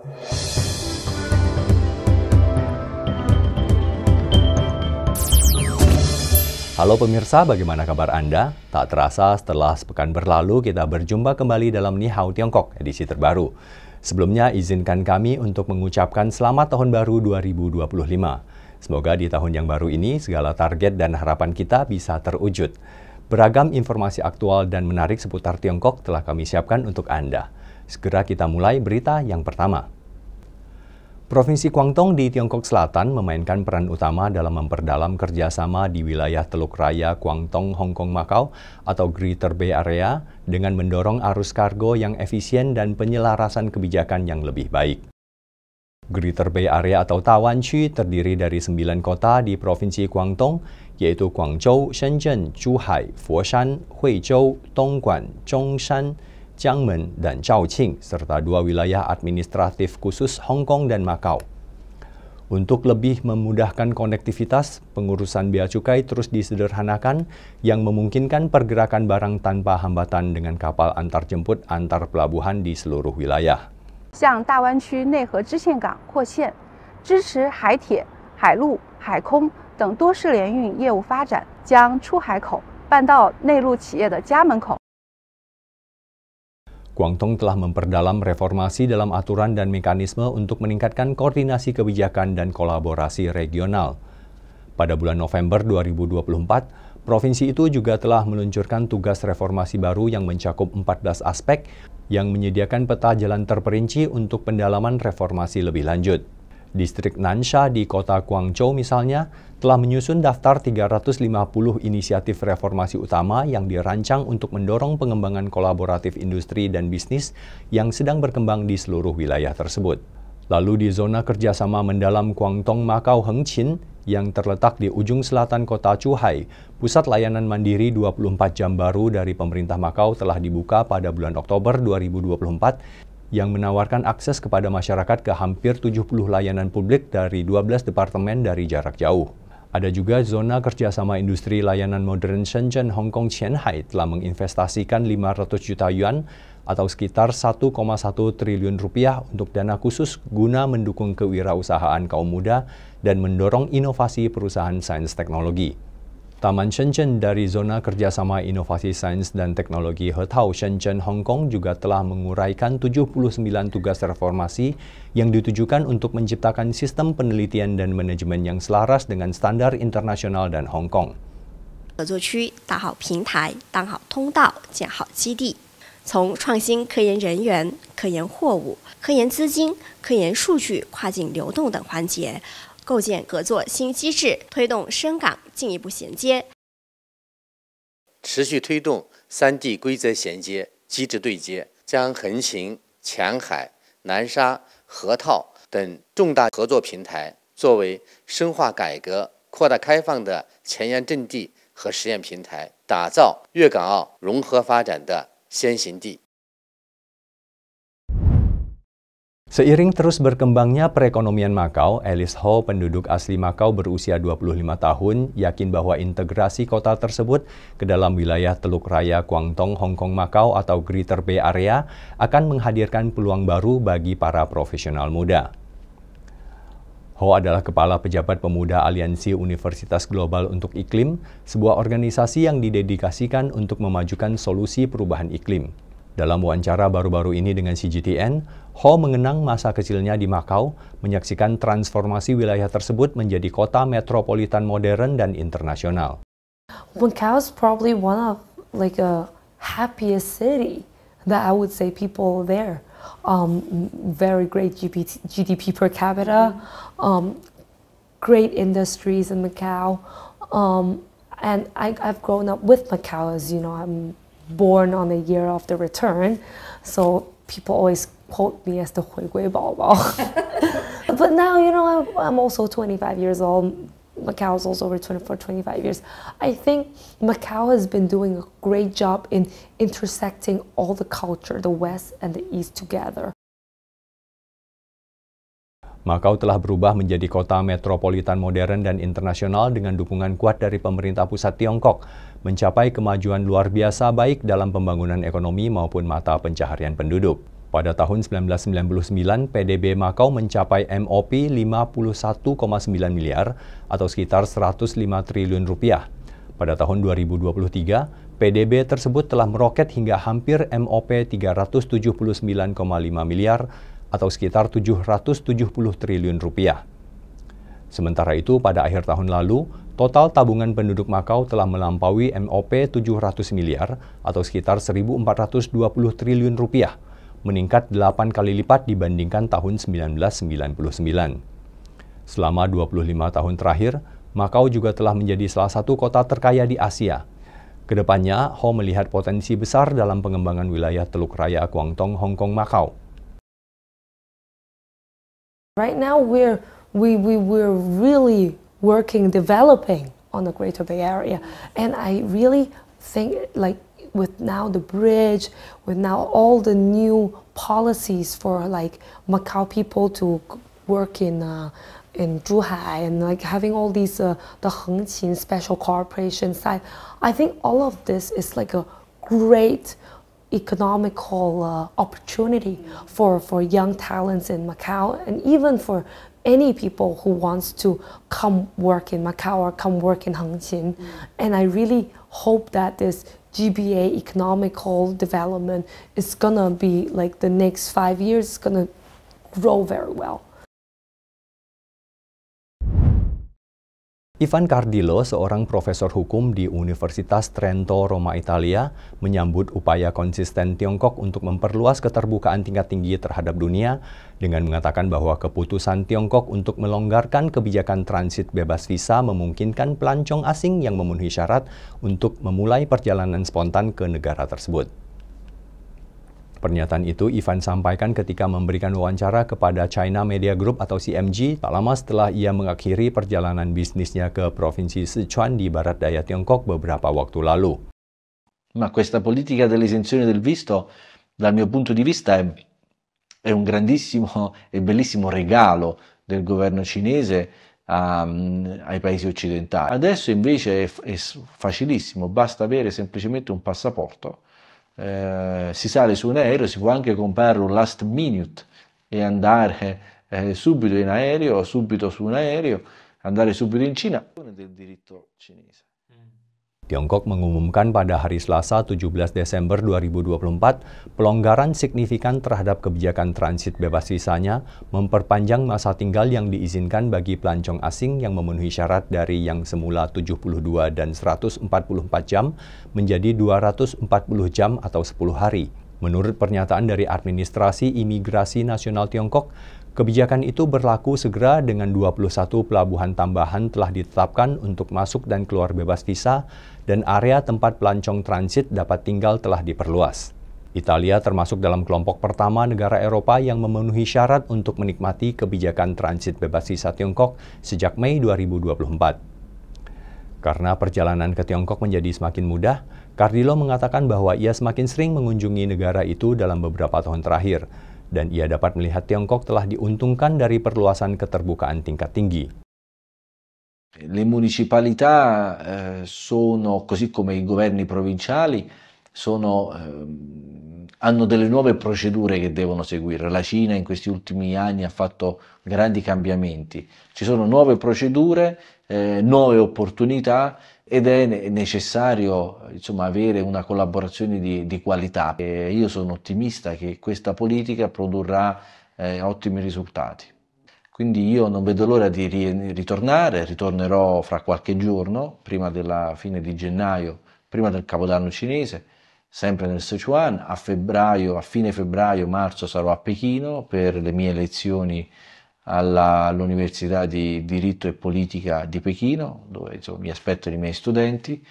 Halo pemirsa, bagaimana kabar Anda? Tak terasa setelah sepekan berlalu kita berjumpa kembali dalam Ni Hao Tiongkok edisi terbaru. Sebelumnya izinkan kami untuk mengucapkan selamat tahun baru 2025. Semoga di tahun yang baru ini segala target dan harapan kita bisa terwujud. Beragam informasi aktual dan menarik seputar Tiongkok telah kami siapkan untuk Anda. Segera kita mulai berita yang pertama. Provinsi Guangdong di Tiongkok Selatan memainkan peran utama dalam memperdalam kerjasama di wilayah Teluk Raya Guangdong, Hong Kong, Macau atau Greater Bay Area dengan mendorong arus kargo yang efisien dan penyelarasan kebijakan yang lebih baik. Greater Bay Area atau Tawanqu terdiri dari 9 kota di Provinsi Guangdong, yaitu Guangzhou, Shenzhen, Zhuhai, Foshan, Huizhou, Dongguan, Zhongshan, Jiangmen, dan Zhaoqing, serta 2 wilayah administratif khusus Hong Kong dan Macau. Untuk lebih memudahkan konektivitas, pengurusan bea cukai terus disederhanakan yang memungkinkan pergerakan barang tanpa hambatan dengan kapal antarjemput antar pelabuhan di seluruh wilayah. 向大湾区内河支线港扩线，支持海铁、海陆、海空等多式联运业务发展，将出海口办到内陆企业的家门口。 Guangdong telah memperdalam reformasi dalam aturan dan mekanisme untuk meningkatkan koordinasi kebijakan dan kolaborasi regional. Pada bulan November 2024, provinsi itu juga telah meluncurkan tugas reformasi baru yang mencakup 14 aspek yang menyediakan peta jalan terperinci untuk pendalaman reformasi lebih lanjut. Distrik Nansha di kota Guangzhou misalnya telah menyusun daftar 350 inisiatif reformasi utama yang dirancang untuk mendorong pengembangan kolaboratif industri dan bisnis yang sedang berkembang di seluruh wilayah tersebut. Lalu di zona kerjasama mendalam Guangdong Macau Hengqin yang terletak di ujung selatan kota Zhuhai, pusat layanan mandiri 24 jam baru dari pemerintah Macau telah dibuka pada bulan Oktober 2024 yang menawarkan akses kepada masyarakat ke hampir 70 layanan publik dari 12 departemen dari jarak jauh. Ada juga zona kerjasama industri layanan modern Shenzhen Hong Kong Qianhai telah menginvestasikan 500 juta yuan atau sekitar 1,1 triliun rupiah untuk dana khusus guna mendukung kewirausahaan kaum muda dan mendorong inovasi perusahaan sains teknologi. Taman Shenzhen dari Zona Kerjasama Inovasi Sains dan Teknologi Hetao Shenzhen Hong Kong juga telah menguraikan 79 tugas reformasi yang ditujukan untuk menciptakan sistem penelitian dan manajemen yang selaras dengan standar internasional dan Hong Kong. 合作区打好平台，当好通道，建好基地，从创新科研人员、科研货物、科研资金、科研数据跨境流动等环节。 构建合作新机制，推动深港进一步衔接，持续推动3地规则衔接、机制对接，将横琴、前海、南沙、河套等重大合作平台作为深化改革、扩大开放的前沿阵地和实验平台，打造粤港澳融合发展的先行地。 Seiring terus berkembangnya perekonomian Macau, Alice Ho, penduduk asli Macau berusia 25 tahun, yakin bahwa integrasi kota tersebut ke dalam wilayah Teluk Raya Guangdong, Hong Kong, Macau atau Greater Bay Area akan menghadirkan peluang baru bagi para profesional muda. Ho adalah Kepala Pejabat Pemuda Aliansi Universitas Global untuk Iklim, sebuah organisasi yang didedikasikan untuk memajukan solusi perubahan iklim. Dalam wawancara baru-baru ini dengan CGTN, Ho mengenang masa kecilnya di Macau, menyaksikan transformasi wilayah tersebut menjadi kota metropolitan modern dan internasional. Macau is probably one of a happiest city that I would say people there. Very great GDP per capita, great industries in Macau, and I've grown up with Macau, as you know. I'm born on the year of the return, so people always quote me as the 回归宝宝. But now, you know, I'm also 25 years old. Macau is also over 25 years. I think Macau has been doing a great job in intersecting all the culture, the West and the East together. Macau telah berubah menjadi kota metropolitan modern dan internasional dengan dukungan kuat dari pemerintah pusat Tiongkok, mencapai kemajuan luar biasa baik dalam pembangunan ekonomi maupun mata pencaharian penduduk. Pada tahun 1999, PDB Makau mencapai MOP 51,9 miliar atau sekitar 105 triliun rupiah. Pada tahun 2023, PDB tersebut telah meroket hingga hampir MOP 379,5 miliar atau sekitar 770 triliun rupiah. Sementara itu, pada akhir tahun lalu, total tabungan penduduk Makau telah melampaui MOP 700 miliar atau sekitar 1.420 triliun rupiah, meningkat 8 kali lipat dibandingkan tahun 1999. Selama 25 tahun terakhir, Makau juga telah menjadi salah satu kota terkaya di Asia. Kedepannya, Ho melihat potensi besar dalam pengembangan wilayah Teluk Raya Guangdong, Hong Kong, Makau. Right now, we're really developing on the Greater Bay Area, and I really think with now the bridge, with now all the new policies for Macau people to work in Zhuhai and having all these the Hengqin special corporation side, I think all of this is a great economical opportunity for young talents in Macau, and even for any people who wants to come work in Macau or come work in Hengqin. And I really hope that this GBA economical development is gonna be the next 5 years, gonna grow very well. Ivan Cardillo, seorang profesor hukum di Universitas Trento, Roma, Italia, menyambut upaya konsisten Tiongkok untuk memperluas keterbukaan tingkat tinggi terhadap dunia dengan mengatakan bahwa keputusan Tiongkok untuk melonggarkan kebijakan transit bebas visa memungkinkan pelancong asing yang memenuhi syarat untuk memulai perjalanan spontan ke negara tersebut. Pernyataan itu Ivan sampaikan ketika memberikan wawancara kepada China Media Group atau CMG tak lama setelah ia mengakhiri perjalanan bisnisnya ke Provinsi Sichuan di barat daya Tiongkok beberapa waktu lalu. Ma questa politica dell'esenzione del visto, dal mio punto di vista, è un grandissimo e bellissimo regalo del governo cinese ai paesi occidentali. Adesso invece è facilissimo, basta avere semplicemente un passaporto. Si sale su un aereo, si può anche comprare un last minute e andare subito in aereo, subito su un aereo, andare subito in Cina. Del diritto cinese. Tiongkok mengumumkan pada hari Selasa 17 Desember 2024 pelonggaran signifikan terhadap kebijakan transit bebas visanya, memperpanjang masa tinggal yang diizinkan bagi pelancong asing yang memenuhi syarat dari yang semula 72 dan 144 jam menjadi 240 jam atau 10 hari. Menurut pernyataan dari Administrasi Imigrasi Nasional Tiongkok, kebijakan itu berlaku segera dengan 21 pelabuhan tambahan telah ditetapkan untuk masuk dan keluar bebas visa dan area tempat pelancong transit dapat tinggal telah diperluas. Italia termasuk dalam kelompok pertama negara Eropa yang memenuhi syarat untuk menikmati kebijakan transit bebas visa Tiongkok sejak Mei 2024. Karena perjalanan ke Tiongkok menjadi semakin mudah, Cardillo mengatakan bahwa ia semakin sering mengunjungi negara itu dalam beberapa tahun terakhir, dan ia dapat melihat Tiongkok telah diuntungkan dari perluasan keterbukaan tingkat tinggi. Le municipalità sono, così come i governi provinciali, hanno delle nuove procedure che devono seguire. La Cina in questi ultimi anni ha fatto grandi cambiamenti. Ci sono nuove procedure, nuove opportunità ed è necessario avere una collaborazione di qualità. Io sono ottimista che questa politica produrrà ottimi risultati. Quindi io non vedo l'ora di ritornerò fra qualche giorno, prima della fine di gennaio, prima del Capodanno cinese, sempre nel Sichuan. A fine febbraio, marzo sarò a Pechino per le mie lezioni all'Università di Diritto e Politica di Pechino, dove mi aspettano i miei studenti.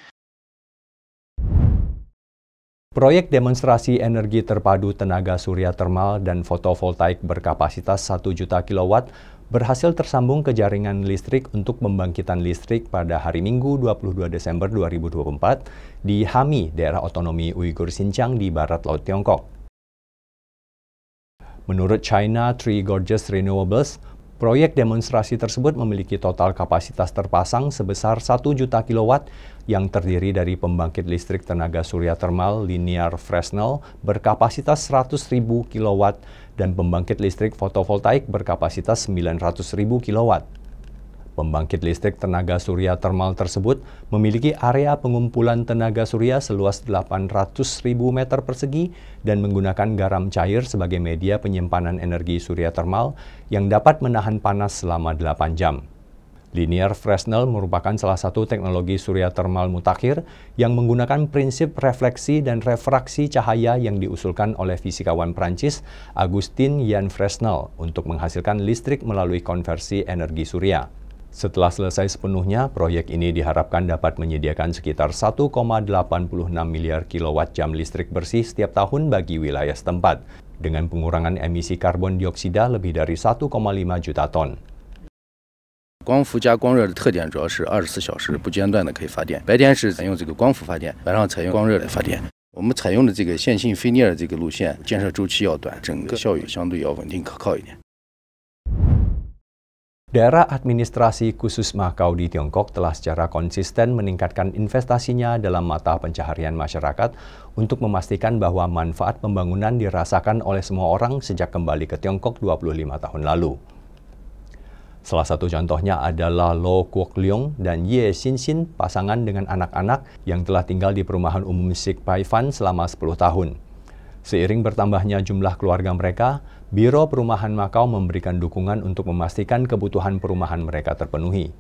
Proyek demonstrasi energi terpadu tenaga surya termal dan fotovoltaik berkapasitas 1 juta kilowatt berhasil tersambung ke jaringan listrik untuk pembangkitan listrik pada hari Minggu 22 Desember 2024 di Hami, daerah otonomi Uighur Xinjiang di barat laut Tiongkok. Menurut China Three Gorges Renewables, Proyek demonstrasi tersebut memiliki total kapasitas terpasang sebesar 1 juta kilowatt yang terdiri dari pembangkit listrik tenaga surya termal linear Fresnel berkapasitas 100.000 kilowatt dan pembangkit listrik fotovoltaik berkapasitas 900.000 kilowatt. Pembangkit listrik tenaga surya termal tersebut memiliki area pengumpulan tenaga surya seluas 800.000 meter persegi dan menggunakan garam cair sebagai media penyimpanan energi surya termal yang dapat menahan panas selama 8 jam. Linear Fresnel merupakan salah satu teknologi surya termal mutakhir yang menggunakan prinsip refleksi dan refraksi cahaya yang diusulkan oleh fisikawan Prancis Augustin Jan Fresnel untuk menghasilkan listrik melalui konversi energi surya. Setelah selesai sepenuhnya, proyek ini diharapkan dapat menyediakan sekitar 1,86 miliar kilowatt jam listrik bersih setiap tahun bagi wilayah setempat, dengan pengurangan emisi karbon dioksida lebih dari 1,5 juta ton. 光伏加光热的特点主要是24小时不间断的可以发电，白天是采用这个光伏发电，晚上采用光热来发电。我们采用的这个线性费涅尔这个路线，建设周期要短，整个效益相对要稳定可靠一点。 Daerah Administrasi Khusus Makau di Tiongkok telah secara konsisten meningkatkan investasinya dalam mata pencaharian masyarakat untuk memastikan bahwa manfaat pembangunan dirasakan oleh semua orang sejak kembali ke Tiongkok 25 tahun lalu. Salah satu contohnya adalah Lo Kuok Leong dan Ye Xin Xin, pasangan dengan anak-anak yang telah tinggal di perumahan umum Sik Pai Fan selama 10 tahun. Seiring bertambahnya jumlah keluarga mereka, Biro Perumahan Makau memberikan dukungan untuk memastikan kebutuhan perumahan mereka terpenuhi.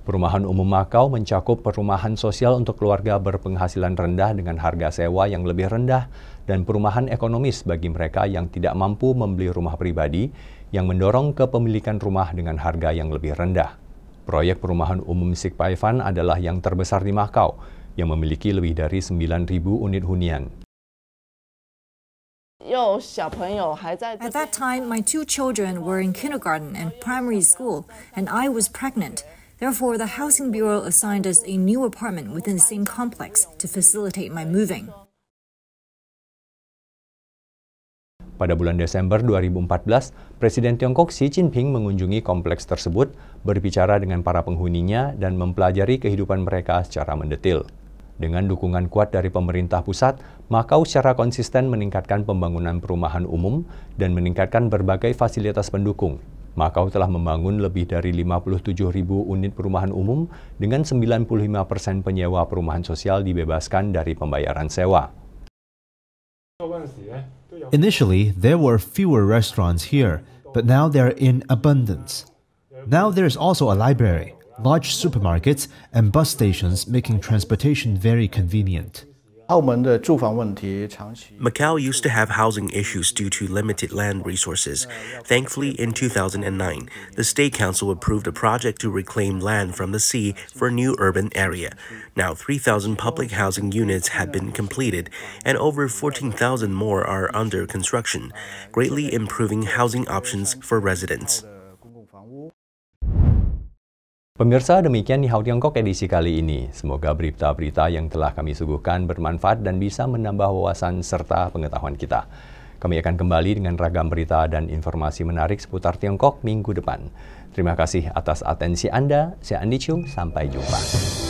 Perumahan Umum Makau mencakup perumahan sosial untuk keluarga berpenghasilan rendah dengan harga sewa yang lebih rendah dan perumahan ekonomis bagi mereka yang tidak mampu membeli rumah pribadi yang mendorong kepemilikan rumah dengan harga yang lebih rendah. Proyek Perumahan Umum Sik Pai Fan adalah yang terbesar di Makau, yang memiliki lebih dari 9.000 unit hunian. At that time, my 2 children were in kindergarten and primary school, and I was pregnant. Therefore, the Housing Bureau assigned us a new apartment within the same complex to facilitate my moving. Pada bulan Desember 2014, Presiden Tiongkok Xi Jinping mengunjungi kompleks tersebut, berbicara dengan para penghuninya, dan mempelajari kehidupan mereka secara mendetil. Dengan dukungan kuat dari pemerintah pusat, Makau secara konsisten meningkatkan pembangunan perumahan umum dan meningkatkan berbagai fasilitas pendukung. Makau telah membangun lebih dari 57.000 unit perumahan umum dengan 95% penyewa perumahan sosial dibebaskan dari pembayaran sewa. Initially, there were fewer restaurants here, but now they're in abundance. Now there's also a library, large supermarkets, and bus stations making transportation very convenient. Macau used to have housing issues due to limited land resources. Thankfully, in 2009, the State Council approved a project to reclaim land from the sea for a new urban area. Now, 3,000 public housing units have been completed, and over 14,000 more are under construction, greatly improving housing options for residents. Pemirsa, demikian Nihao Tiongkok edisi kali ini. Semoga berita-berita yang telah kami suguhkan bermanfaat dan bisa menambah wawasan serta pengetahuan kita. Kami akan kembali dengan ragam berita dan informasi menarik seputar Tiongkok minggu depan. Terima kasih atas atensi Anda. Saya Andi Chung, sampai jumpa.